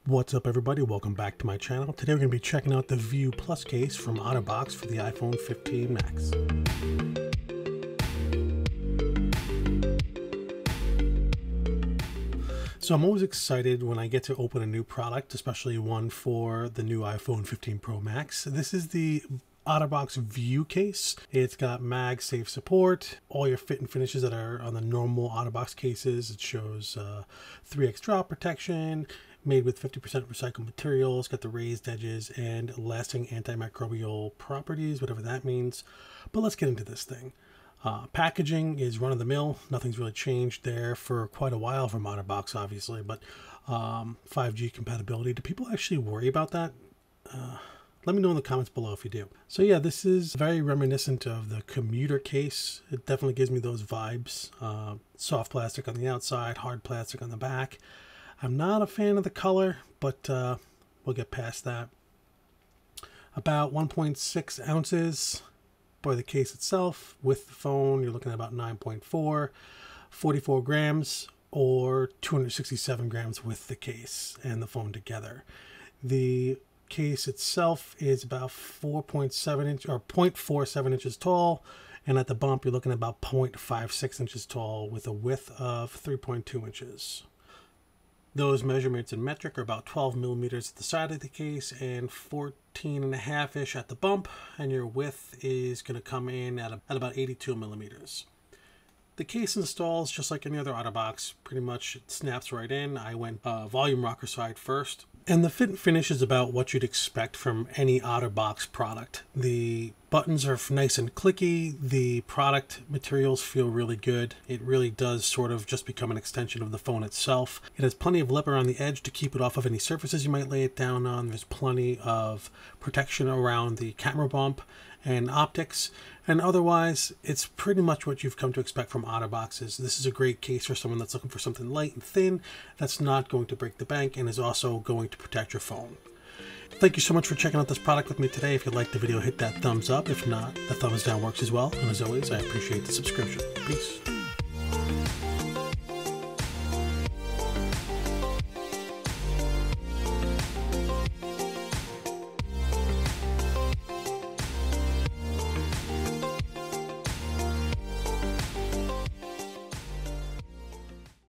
What's up everybody, welcome back to my channel. Today we're going to be checking out the View Plus case from Otterbox for the iPhone 15 Max. So I'm always excited when I get to open a new product, especially one for the new iPhone 15 Pro Max. This is the Otterbox View Case. It's got MagSafe support, all your fit and finishes that are on the normal Otterbox cases. It shows 3x drop protection, made with 50% recycled materials, got the raised edges and lasting antimicrobial properties, whatever that means. But let's get into this thing. Packaging is run-of-the-mill. Nothing's really changed there for quite a while from Otterbox, obviously, but 5G compatibility. Do people actually worry about that? Let me know in the comments below if you do. So yeah, this is very reminiscent of the commuter case. It definitely gives me those vibes. Soft plastic on the outside, hard plastic on the back. I'm not a fan of the color, but we'll get past that. About 1.6 ounces for the case itself. With the phone, you're looking at about 9.4, 44 grams, or 267 grams with the case and the phone together. The case itself is about 4.7 inch or 0.47 inches tall, and at the bump you're looking at about 0.56 inches tall with a width of 3.2 inches. Those measurements in metric are about 12 millimeters at the side of the case and 14.5-ish at the bump, and your width is going to come in at about 82 millimeters. The case installs just like any other Otterbox. Pretty much it snaps right in. I went volume rocker side first. And the fit and finish is about what you'd expect from any Otterbox product. The buttons are nice and clicky. The product materials feel really good. It really does sort of just become an extension of the phone itself. It has plenty of lip around the edge to keep it off of any surfaces you might lay it down on. There's plenty of protection around the camera bump and optics, and otherwise it's pretty much what you've come to expect from Otterboxes. This is a great case for someone that's looking for something light and thin that's not going to break the bank and is also going to protect your phone. Thank you so much for checking out this product with me today. If you liked the video, hit that thumbs up. If not, the thumbs down works as well. And as always, I appreciate the subscription. Peace.